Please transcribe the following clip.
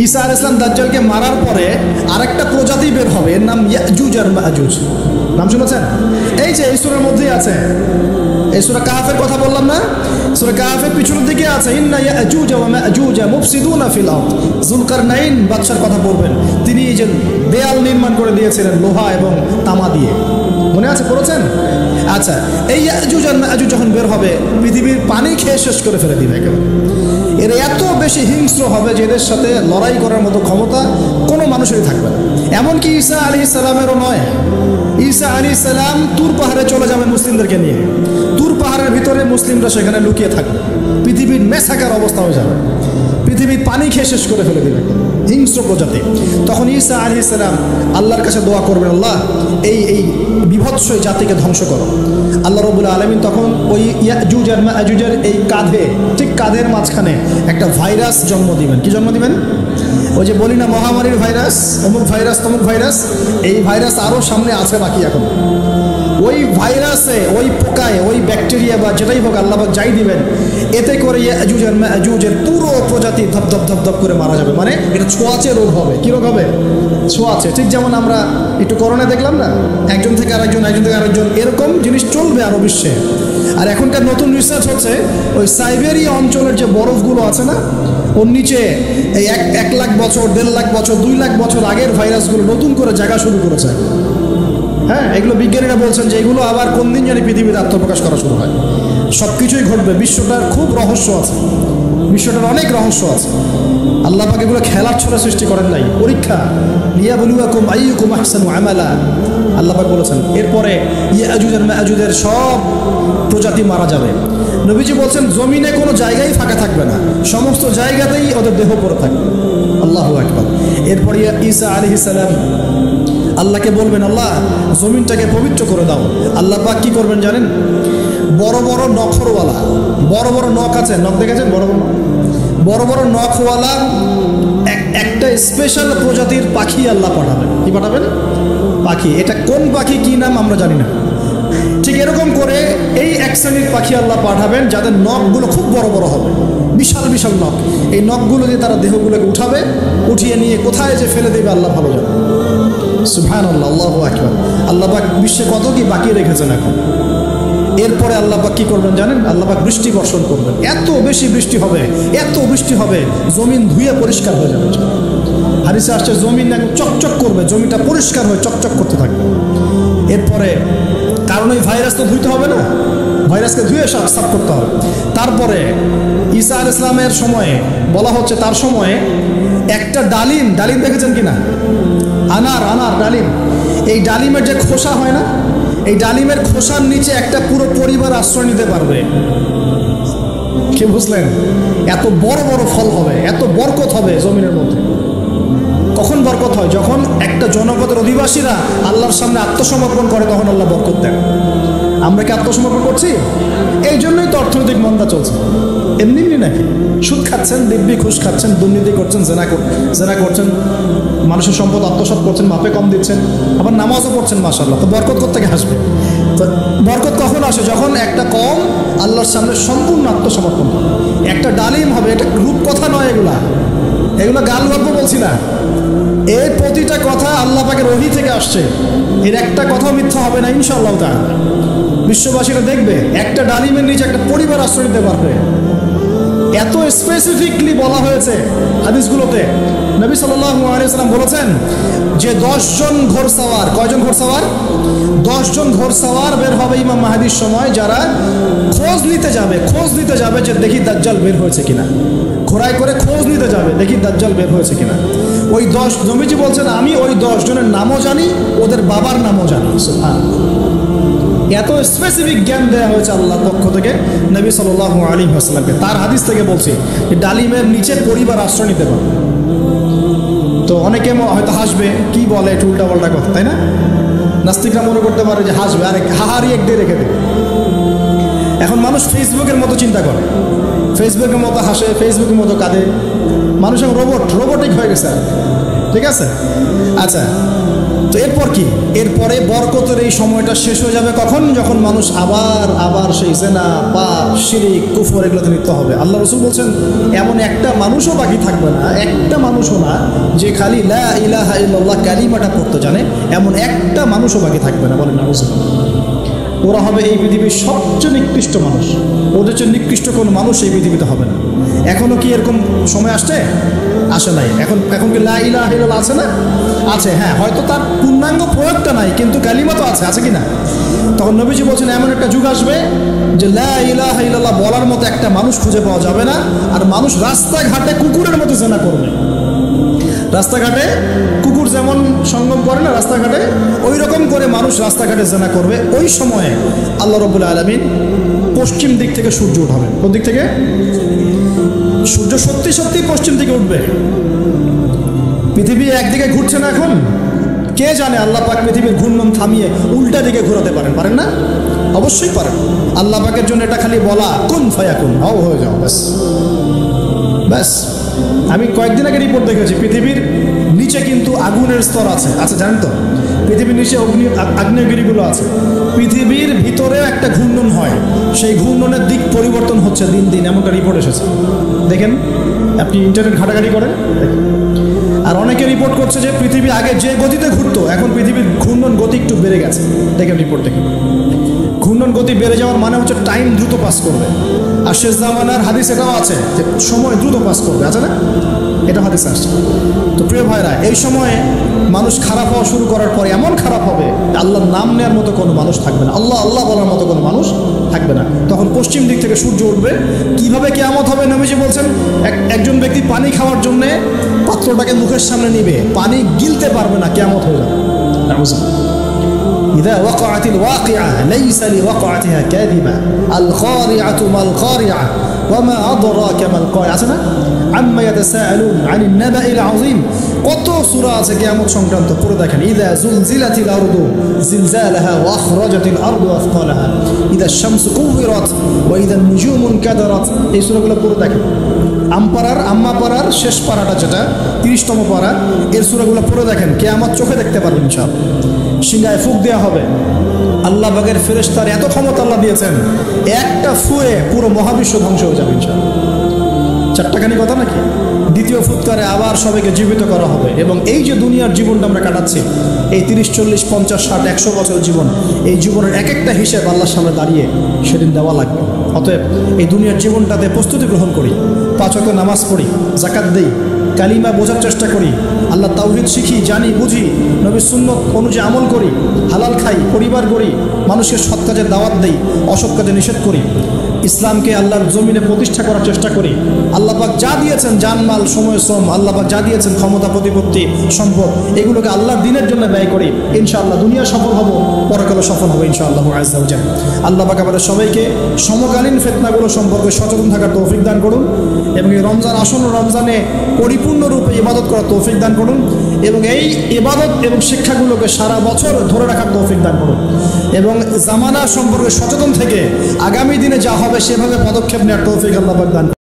ঈসা আলাইহিস সালাম দাজ্জালকে মারার পরে আরেকটা প্রজাতি বের হবে, এর নাম ইয়াজুজ আর মাজুজ। নাম শুনেছেন? এই যে এই সূরার মধ্যেই আছে, এই সূরা কাহফের কথা বললাম না, সূরা কাহফের পিছনের দিকে আছে ইন্না ইয়াজুজ ওয়া মাজুজ মুফসিদুনা ফিল আরদ। যুলকারনাইন বাদশার কথা বলবেন, তিনি এই যে দেয়াল নির্মাণ করে দিয়েছিলেন লোহা এবং তামা দিয়ে, মনে আছে, পড়েছেন? আচ্ছা, এই ইয়াজুজ আর মাজুজ যখন বের হবে পৃথিবীর পানি খেয়ে শেষ করে ফেলে দিবে একেবারে। এরা এত বেশি হিংস্র হবে যে এদের সাথে লড়াই করার মতো ক্ষমতা কোনো মানুষেরই থাকবে না। এমনকি ঈসা আলাইহিস সালামেরও নয়। ঈসা আলাইহিস সালাম তুর পাহাড়ে চলে যাবেন মুসলিমদেরকে নিয়ে, তুর পাহাড়ের ভিতরে মুসলিমরা সেখানে লুকিয়ে থাকবে, পৃথিবীর মেসাকার অবস্থা হয়ে যাবে, পৃথিবীর পানি খেয়ে শেষ করে ফেলে দেবে হিংস্র প্রজাতি। তখন ঈসা আলাইহিস সালাম আল্লাহর কাছে দোয়া করবেন, আল্লাহ এই বিভৎস জাতিকে ধ্বংস করো। আল্লাহ রাব্বুল আলামিন তখন ওই ইয়াজুজ আর মাজুজের এই কাঁধে, ঠিক কাঁধের মাঝখানে একটা ভাইরাস জন্ম দিবেন। কি জন্ম দিবেন? ওই যে বলি না মহামারীর ভাইরাস, অমুক ভাইরাস তমুক ভাইরাস, এই ভাইরাস আরও সামনে আছে বাকি এখন। ওই ভাইরাসে, ওই পোকায়, ওই ব্যাকটেরিয়া বা যেটাই হোক আল্লাহ পাক যাই দিবেন, এতে করে ইয়াজুজ আর মাজুজের পুরো প্রজাতি ধপধপ ধপধপ করে মারা যাবে। মানে এটা ছোঁয়াচে রোগ হবে। কি রোগ হবে? ছোঁয়াচে। ঠিক যেমন আমরা একটু করোনা দেখলাম না, একজন থেকে আরেকজন, একজন থেকে আরেকজন, এরকম জিনিস চলবে আরও বিশ্বে। আর এখনকার নতুন রিসার্চ হচ্ছে ওই সাইবেরিয়া অঞ্চলের যে বরফগুলো আছে না, ওর নিচে এই 1 লাখ বছর, 1.5 লাখ বছর, 2 লাখ বছর আগের ভাইরাসগুলো নতুন করে জায়গা শুরু করেছে। হ্যাঁ, এগুলো বিজ্ঞানীরা বলছেন যে এগুলো আবার কোন দিন জানি পৃথিবীতে আত্মপ্রকাশ করা শুরু হয়। সব কিছুই ঘটবে। বিশ্বটার খুব রহস্য আছে, বিশ্বটার অনেক রহস্য আছে। আল্লাহ পাক এগুলো খেলার ছলে সৃষ্টি করেন নাই, পরীক্ষা। লিয়াবলুয়াকুম আইয়ুকুম আহসানু আমালা, আল্লাহ পাক বলেছেন। এরপরে ইয়াজুজ আর মাজুজের সব প্রজাতি মারা যাবে। নবীজি বলছেন জমিনে কোনো জায়গায় ফাঁকা থাকবে না, সমস্ত জায়গাতেই ওদের দেহ পড়ে থাকবে। আল্লাহু আকবার। এরপরে ঈসা আলাইহিস সালাম আল্লাহকে বলবেন, আল্লাহ জমিনটাকে পবিত্র করে দাও। আল্লাহ পাক কি করবেন জানেন? বড় বড় নখরওয়ালা, বড় বড় নখ আছে, নখ দেখেছেন? বড় বড় বড় বড় নখওয়ালা একটা স্পেশাল প্রজাতির পাখি আল্লাহ পাঠাবেন। কি পাঠাবেন? পাখি। এটা কোন পাখি, কি নাম আমরা জানি না। ঠিক এরকম করে এই এক শ্রেণীর পাখি আল্লাহ পাঠাবেন যাদের নখগুলো খুব বড় বড় হবে, বিশাল বিশাল নখ। এই নখগুলো দিয়ে তারা দেহগুলোকে উঠাবে, উঠিয়ে নিয়ে কোথায় যে ফেলে দেবে আল্লাহ ভালো জানে। সুবহানাল্লাহ, আল্লাহু আকবার। আল্লাহ পাক বিশ্বে কত কি বাকি রেখেছেন এখন। এরপরে আল্লাহ পাক কি করবেন জানেন? আল্লাহ পাক বৃষ্টি বর্ষণ করবেন। এত বেশি বৃষ্টি হবে, এত বৃষ্টি হবে, জমিন ধুয়ে পরিষ্কার হয়ে যাবে। হাদিসে আসছে জমিন একদম চকচক করবে, জমিটা পরিষ্কার হয়ে চকচক করতে থাকবে। এরপরে কারণ ওই ভাইরাস তো ধুইতে হবে না, ভাইরাসকে ধুয়ে সাফ করতে হবে। তারপরে ঈসা আলাইহিস সালামের সময়ে বলা হচ্ছে, তার সময়ে একটা ডালিম, ডালিম দেখেছেন কিনা? আনার, আনার ডালিম। এই ডালিমের যে খোসা হয় না, এই ডালিমের খোসার নিচে একটা পুরো পরিবার আশ্রয় নিতে পারবে। কি বুঝলেন? এত বড় বড় ফল হবে, এত বরকত হবে জমিনের মধ্যে। কখন বরকত হয়? যখন একটা জনপদের অধিবাসীরা আল্লাহর সামনে আত্মসমর্পণ করে, তখন আল্লাহ বরকত দেন। আমরা কি আত্মসমর্পণ করছি? এই জন্যই তো অর্থনৈতিক মন্দা চলছে। এমনি এমনি নাকি? সুদ খাচ্ছেন, দিব্যি ঘুষ খাচ্ছেন, দুর্নীতি করছেন, জেনা করছেন, মানুষের সম্পদ আত্মসাৎ করছেন, মাপে কম দিচ্ছেন, আবার নামাজও পড়ছেন। মাশাআল্লাহ। তো বরকত কোত্থেকে আসবে? তো বরকত কখন আসে? যখন একটা কম আল্লাহর সামনে সম্পূর্ণ আত্মসমর্পণ করে। একটা ডালিম হবে, এটা রূপকথা নয়, এগুলা গাল গল্প বলছি না। এই প্রতিটা কথা আল্লাহ পাকের ওহী থেকে আসছে, এর একটা কথাও মিথ্যা হবে না ইনশাআল্লাহ তাআলা। বিশ্ববাসীরা দেখবে একটা ডালিমের নিচে একটা পরিবার আশ্রয় নিতে পারবে। এত স্পেসিফিকলি বলা হয়েছে হাদিসগুলোতে। নবী সাল্লাল্লাহু আলাইহি ওয়াসাল্লাম বলেছেন যে 10 জন ঘোড়সওয়ার, কয়জন ঘোড়সওয়ার? 10 জন ঘোড়সওয়ার বের হবে ইমাম মাহদির সময়, যারা খোঁজ নিতে যাবে যে দেখি দাজ্জাল বের হয়েছে কিনা। ঘোড়ায় করে খোঁজ নিতে যাবে, দেখি দাজ্জাল বের হয়েছে কিনা। ওই 10, নবীজি বলছেন আমি ওই 10 জনের নামও জানি, ওদের বাবার নামও জানি। এত স্পেসিফিক জ্ঞান দেওয়া হয়েছে আল্লাহর পক্ষ থেকে নবী সাল্লাল্লাহু আলাইহি ওয়াসাল্লামকে। তার হাদিস থেকে বলছি ডালিমের নিচে পরিবার আশ্রয় নিতে পারে। তো অনেকে হয়তো হাসবে, কি বলে একটু উল্টাপাল্টা কথা, তাই না? নাস্তিকরা মনে করতে পারে যে হাসবে, আরে হাহারি এক দিয়ে রেখে দেবে। এখন মানুষ ফেসবুকের মতো চিন্তা করে, ফেসবুকের মতো হাসে, ফেসবুকের মতো কাঁদে। মানুষ এখন রোবটিক হয়ে গেছে। ঠিক আছে? আচ্ছা, তো এরপর কি? এরপরে বরকতের এই সময়টা শেষ হয়ে যাবে কখন? যখন মানুষ আবার সেই জেনা, পাপ, শিরিক, কুফর এগুলোতে লিপ্ত হবে। আল্লাহ রাসূল বলছেন এমন একটা মানুষও বাকি থাকবে না, একটা মানুষও না যে খালি লা ইলাহা ইল্লাল্লাহ কালিমাটা পড়তে জানে, এমন একটা মানুষও বাকি থাকবে না। বলেন নাউজুবিল্লাহ। ওরা হবে এই পৃথিবীর সবচেয়ে নিকৃষ্ট মানুষ। ওদের চেয়ে নিকৃষ্ট কোনো মানুষ এই পৃথিবীতে হবে না। এখনো কি এরকম সময় আসে নাই? এখন কি লা ইলাহা ইল্লাল্লাহ আছে না? আছে, হ্যাঁ, হয়তো তার পূর্ণাঙ্গ প্রয়োগটা নাই, কিন্তু কালিমা তো আছে কি না? তখন নবীজি বলছেন এমন একটা যুগ আসবে যে লা ইলাহা ইল্লাল্লাহ বলার মতো একটা মানুষ খুঁজে পাওয়া যাবে না, আর মানুষ রাস্তাঘাটে কুকুরের মতো জেনা করবে। রাস্তাঘাটে কুকুর যেমন সঙ্গম করে না রাস্তাঘাটে, ওই রকম করে মানুষ রাস্তাঘাটে জেনা করবে। ওই সময়ে আল্লাহ রাব্বুল আলামিন পশ্চিম দিক থেকে সূর্য উঠাবেন। কোন দিক থেকে? সূর্য সত্যি সত্যি পশ্চিম দিকে উঠবে। পৃথিবী একদিকে ঘুরছে না এখন, কে জানে আল্লাহ পাক পৃথিবীর ঘূর্ণন থামিয়ে উল্টা দিকে ঘোরাতে পারেন না? অবশ্যই পারেন। আল্লাহ পাকের জন্য এটা খালি বলা, কুন ফায়াকুন, হয়ে যাও, ব্যাস। আমি কয়েকদিন আগে রিপোর্ট দেখেছি, পৃথিবীর নিচে কিন্তু আগুনের স্তর আছে, জানেন তো? পৃথিবীর নিচে আগ্নেয়গিরিগুলো আছে। পৃথিবীর ভিতরে একটা ঘূর্ণন হয়, সেই ঘূর্ণনের দিক পরিবর্তন হচ্ছে দিন দিন, এমনটা রিপোর্ট এসেছে। দেখেন, আপনি ইন্টারনেট ঘাটাঘাটি করেন। আর অনেকে রিপোর্ট করছে যে পৃথিবী আগে যে গতিতে ঘুরতো, এখন পৃথিবীর ঘূর্ণন গতি একটু বেড়ে গেছে। দেখেন রিপোর্ট দেখেন, ঘূর্ণন গতি বেড়ে যাওয়ার মানে হচ্ছে টাইম দ্রুত পাস করবে। আর শেষ জামানার হাদিস এটাও আছে যে সময় দ্রুত পাস করবে, আছে না? এটা হাদিস আসছে। তো প্রিয় ভাইরা, এই সময়ে মানুষ খারাপ হওয়া শুরু করার পরে এমন খারাপ হবে, আল্লাহর নাম নেওয়ার মতো কোনো মানুষ থাকবে না, আল্লাহ আল্লাহ বলার মতো কোনো মানুষ থাকবে না। তখন পশ্চিম দিক থেকে সূর্য উঠবে। কিভাবে কিয়ামত হবে? নবীজি বলছেন একজন ব্যক্তি পানি খাওয়ার জন্যে পাত্রটাকে মুখের সামনে নিবে, পানি গিলতে পারবে না, কিয়ামত হয়ে যাবে। إذا وقعت الواقعة ليس لوقعتها كاذبة القارعة ما القارعة وما أدراك ما القارعة عما يتساءلون عن النبأ العظيم। কত সূরা আছে কিয়ামত সংক্রান্ত, পড়ে দেখেন। إذا زلزلت الأرض زلزالها وأخرجت الأرض أثقالها إذا الشمس كورت وإذا النجوم انكدرت। এই সূরাগুলো পড়ে দেখেন। আম্মা পাড়ার শেষ পাড়াটা, যেটা 30তম পাড়া, এর সূরাগুলো পড়ে দেখেন। কিয়ামত চোখে দেখতে পারবেন ইনশাআল্লাহ। সিংহায় ফুঁক দেওয়া হবে। আল্লাহ পাকের ফেরেশতার এত ক্ষমতা আল্লাহ দিয়েছেন, একটা ফুয়ে পুরো মহাবিশ্ব ধ্বংস হয়ে যাবে ইনশাআল্লাহ। চারটাখানি কথা নাকি? দ্বিতীয় ফুৎকারে আবার সবাইকে জীবিত করা হবে। এবং এই যে দুনিয়ার জীবনটা আমরা কাটাচ্ছি, এই 30, 40, 50, 60, 100 বছর জীবন, এই জীবনের এক একটা হিসেব আল্লাহর সামনে দাঁড়িয়ে সেদিন দেওয়া লাগবে। অতএব এই দুনিয়ার জীবনটাতে প্রস্তুতি গ্রহণ করি, 5 ওয়াক্ত নামাজ পড়ি, যাকাত দেই, কালিমা বোঝার চেষ্টা করি, আল্লাহ তাওহীদ শিখি, জানি, বুঝি, নবীর সুন্নত অনুযায়ী আমল করি, হালাল খাই, পরিবার গড়ি, মানুষকে সৎ কাজের দাওয়াত দেই, অসৎ কাজে নিষেধ করি, ইসলামকে আল্লাহর জমিনে প্রতিষ্ঠা করার চেষ্টা করি। আল্লাহ পাক যা দিয়েছেন, জানমাল, সময়, শ্রম, আল্লাহ পাক যা দিয়েছেন, ক্ষমতা, প্রতিপত্তি, সম্পদ, এগুলোকে আল্লাহর দিনের জন্য ব্যয় করি। ইনশাআল্লাহ দুনিয়া সফল হব, পরকালে সফল হবে ইনশাআল্লাহ আযজা ওয়া জাল্লা। আল্লাহ পাক আমাদের সবাইকে সমকালীন ফিতনাগুলো সম্পর্কে সচেতন থাকার তৌফিক দান করুন, এবং এই রমজান আসন্ন রমজানে পরিপূর্ণরূপে ইবাদত করার তৌফিক দান করুন, এবং এই ইবাদত এবং শিক্ষাগুলোকে সারা বছর ধরে রাখার তৌফিক দান করুন, এবং জামানা সম্পর্কে সচেতন থেকে আগামী দিনে যা হবে সেভাবে পদক্ষেপ নেওয়ার তৌফিক আল্লাহ পাক দান করুন।